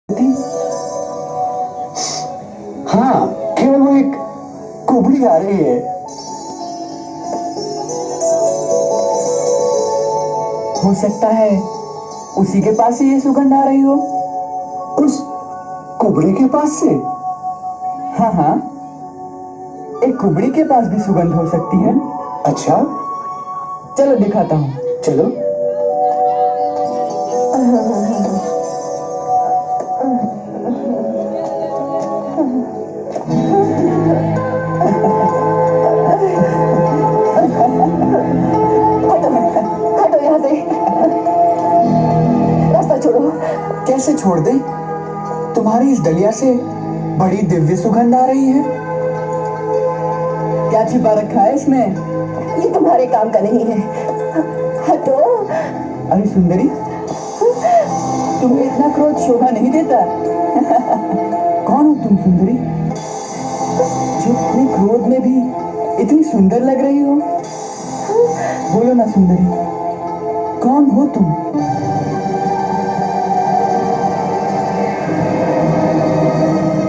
थी। हाँ, केवल वो एक कुबड़ी आ रही है। हो सकता है उसी के पास से ये सुगंध आ रही हो। उस कुबड़ी के पास से? हाँ हाँ, एक कुबड़ी के पास भी सुगंध हो सकती है। अच्छा, चलो दिखाता हूँ। चलो। हटो यहाँ से, रास्ता छोड़ो। कैसे छोड़ दे? तुम्हारी इस डलिया से बड़ी दिव्य सुगंध आ रही है। क्या छिपा रखा है इसमें? ये तुम्हारे काम का नहीं है, हटो। अरे सुंदरी, तुम्हें इतना क्रोध शोभा नहीं देता। कौन हो तुम सुंदरी, जो अपने क्रोध में भी इतनी सुंदर लग रही हो? बोलो ना सुंदरी, कौन हो तुम?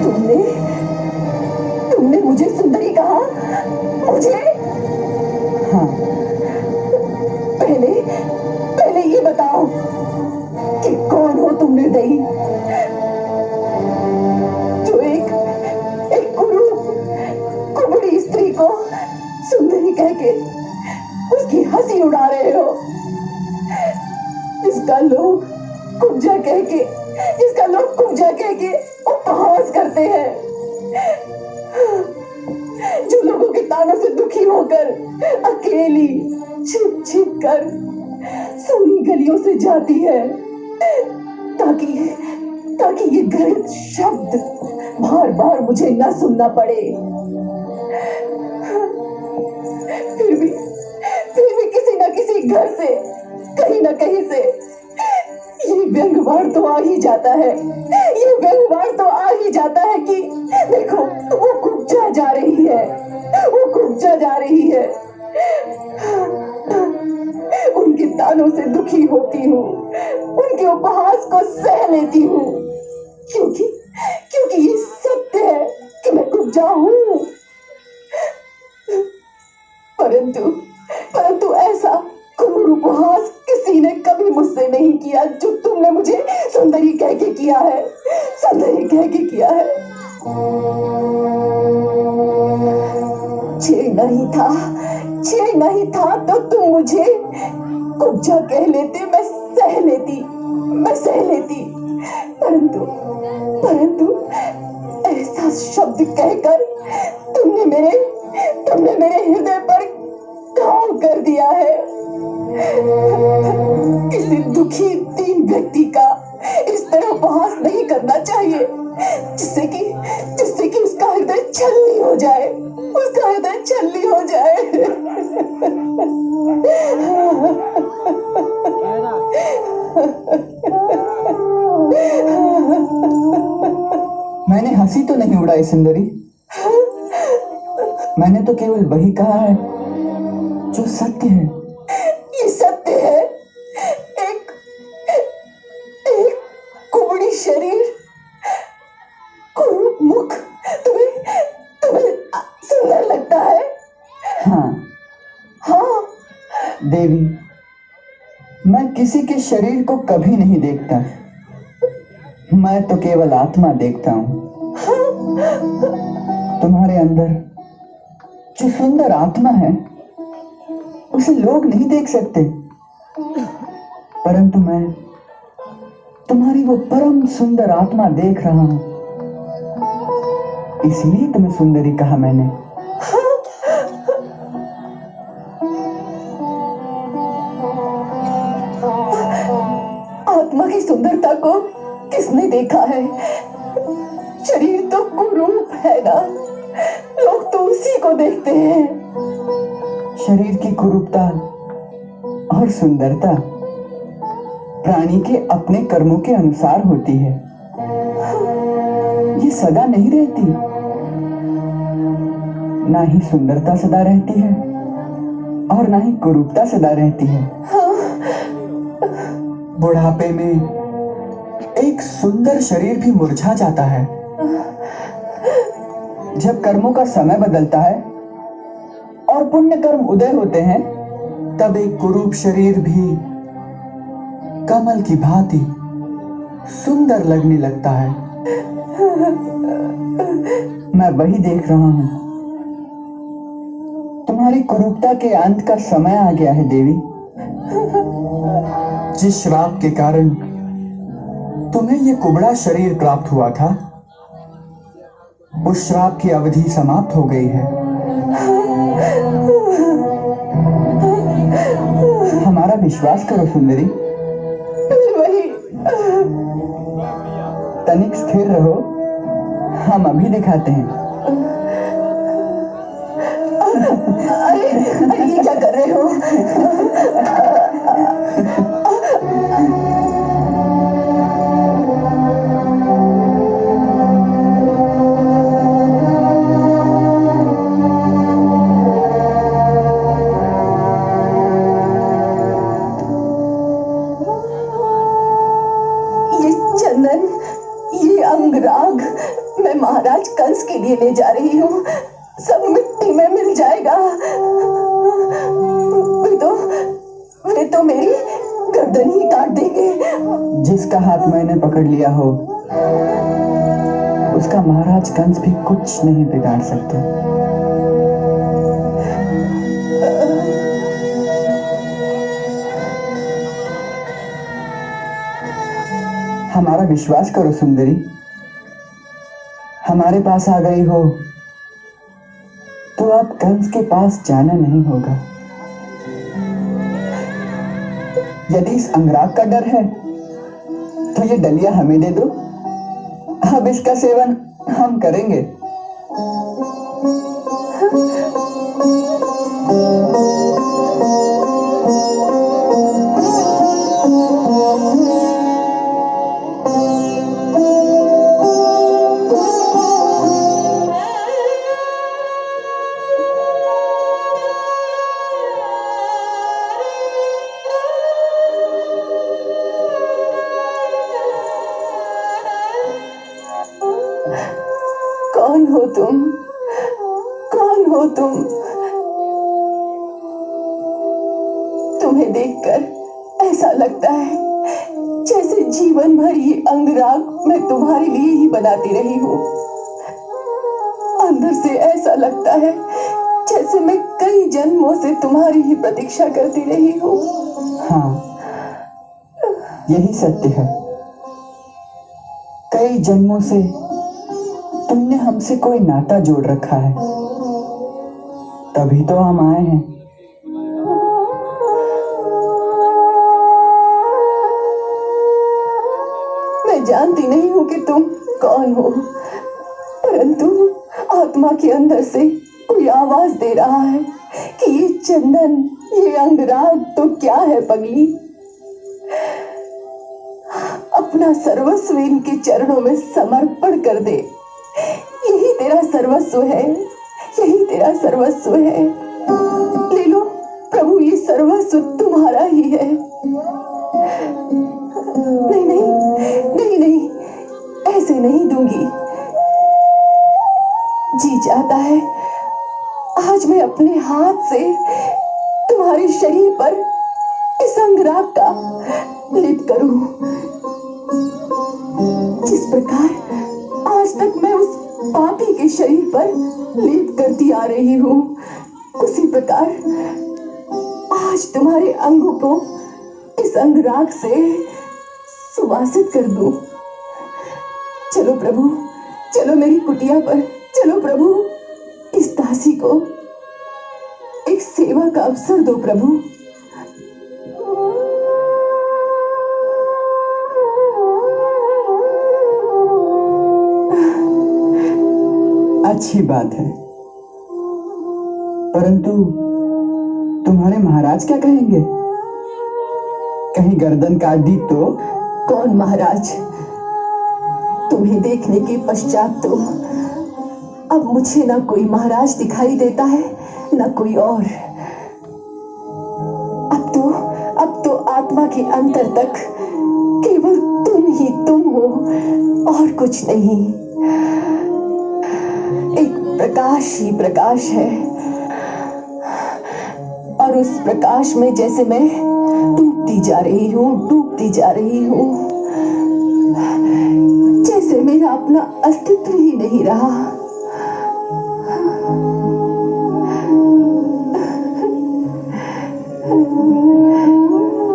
तुमने तुमने मुझे सुंदरी कहा? मुझे? हाँ, पहले पहले ये बताओ कि कौन हो तुम निर्दयी, जो एक कुबड़ी स्त्री को सुंदरी कह के उसकी हंसी उड़ा रहे हो, जिसका लोग कुब्जा कह के उपहास करते हैं, जो लोगों के तानों से दुखी होकर अकेली छिप छिप कर सूनी गलियों से जाती है, ताकि ये घृणित शब्द बार बार मुझे न सुनना पड़े। फिर भी किसी न किसी घर से, कहीं न कहीं से ये व्यंग्यवाद तो आ ही जाता है, कि देखो वो कुब्जा जा रही है, उनके तानों से दुखी होती हूँ, उनके उपहास को सह लेती हूँ, क्योंकि ये सत्य है कि मैं कुब्जा हूँ। परंतु ऐसा क्रूर उपहास किसी ने कभी मुझसे नहीं किया जो तुमने मुझे सुंदरी कह के किया है। छे नहीं था तो तुम मुझे कुब्जा कह लेते, मैं सह लेती। परंतु ऐसा शब्द कहकर तुमने मेरे हृदय पर घाव कर दिया है। किसी दुखी दीन व्यक्ति का इस तरह उपहास नहीं करना चाहिए, जिससे कि उसका हृदय छलनी हो जाए, मैंने हंसी तो नहीं उड़ाई सुंदरी, मैंने तो केवल वही कहा है जो सत्य है। ये सत्य है, एक कुबड़ी शरीर, कुरूप मुख तुम्हें सुंदर लगता है? हाँ देवी, मैं किसी के शरीर को कभी नहीं देखता, मैं तो केवल आत्मा देखता हूँ। तुम्हारे अंदर जो सुंदर आत्मा है उसे लोग नहीं देख सकते, परंतु मैं तुम्हारी वो परम सुंदर आत्मा देख रहा हूं, इसलिए तुम्हें सुंदरी कहा मैंने। आत्मा की सुंदरता को किसने देखा है? शरीर तो कुरूप है ना, लोग तो उसी को देखते हैं। शरीर की कुरूपता और सुंदरता प्राणी के अपने कर्मों के अनुसार होती है, ये सदा नहीं रहती। ना ही सुंदरता सदा रहती है और ना ही कुरूपता सदा रहती है। बुढ़ापे में एक सुंदर शरीर भी मुरझा जाता है। जब कर्मों का समय बदलता है और पुण्य कर्म उदय होते हैं, तब एक कुरूप शरीर भी कमल की भांति सुंदर लगने लगता है। मैं वही देख रहा हूं। तुम्हारी कुरूपता के अंत का समय आ गया है देवी। जिस श्राप के कारण तुम्हें ये कुबड़ा शरीर प्राप्त हुआ था, उस श्राप की अवधि समाप्त हो गई है। हमारा विश्वास करो सुंदरी। वही तनिक स्थिर रहो, हम अभी दिखाते हैं। अरे अरे ये क्या कर रहे हो? ये चंदन, ये अंगराग मैं महाराज कंस के लिए ले जा रही हूँ। सब मिट्टी में मिल जाएगा। वे तो मेरी गर्दन ही काट देंगे। जिसका हाथ मैंने पकड़ लिया हो, उसका महाराज कंस भी कुछ नहीं बिगाड़ सकते। हमारा विश्वास करो सुंदरी। हमारे पास आ गई हो तो अब कंस के पास जाना नहीं होगा। यदि इस अंगराग का डर है तो ये डलिया हमें दे दो, अब इसका सेवन हम करेंगे। कौन हो तुम? कौन हो तुम? तुम्हें देखकर ऐसा लगता है जैसे जीवन भर ये अंगराग मैं तुम्हारे लिए ही बनाती रही हूँ। अंदर से ऐसा लगता है जैसे मैं कई जन्मों से तुम्हारी ही प्रतीक्षा करती रही हूँ। हाँ, यही सत्य है। कई जन्मों से तुमने हमसे कोई नाता जोड़ रखा है, तभी तो हम आए हैं। मैं जानती नहीं हूँ कि तुम कौन हो, परंतु आत्मा के अंदर से कोई आवाज दे रहा है कि ये चंदन, ये अंगराग तो क्या है पगली। अपना सर्वस्व इनके चरणों में समर्पण कर दे। यही तेरा सर्वस्व है, यही तेरा सर्वस्व है। ले लो प्रभु, ये सर्वस्व तुम्हारा ही है। नहीं नहीं नहीं नहीं, ऐसे नहीं दूंगी। जी चाहता है आज मैं अपने हाथ से तुम्हारे शरीर पर इस अंगराग का लेप करूं। जिस प्रकार आज तक मैं उस पापी के शरीर पर लेप करती आ रही हूँ, उसी प्रकार आज तुम्हारे अंगों को इस अंगराग से सुवासित कर दूं। चलो प्रभु, चलो मेरी कुटिया पर, चलो प्रभु। इस दासी को एक सेवा का अवसर दो प्रभु। अच्छी बात है, परंतु तुम्हारे महाराज क्या कहेंगे? कहीं गर्दन काट दी तो? कौन महाराज? तुम्हें देखने के पश्चात तो अब मुझे ना कोई महाराज दिखाई देता है, ना कोई और। अब तो आत्मा के अंतर तक केवल तुम हो और कुछ नहीं। एक प्रकाश ही प्रकाश है और उस प्रकाश में जैसे मैं डूबती जा रही हूँ, डूबती जा रही हूँ, जैसे मेरा अपना अस्तित्व ही नहीं रहा।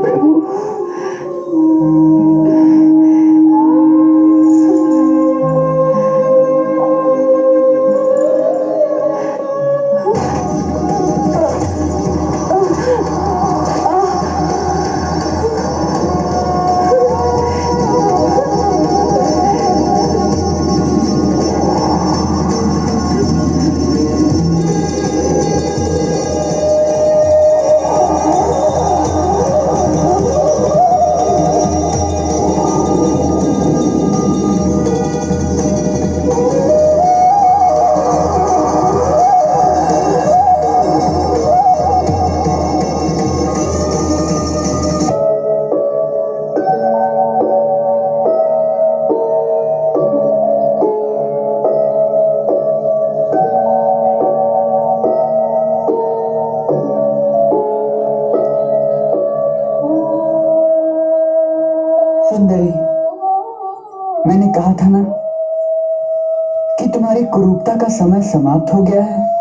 प्रभु, सुंदरी, मैंने कहा था ना कि तुम्हारी कुरूपता का समय समाप्त हो गया है।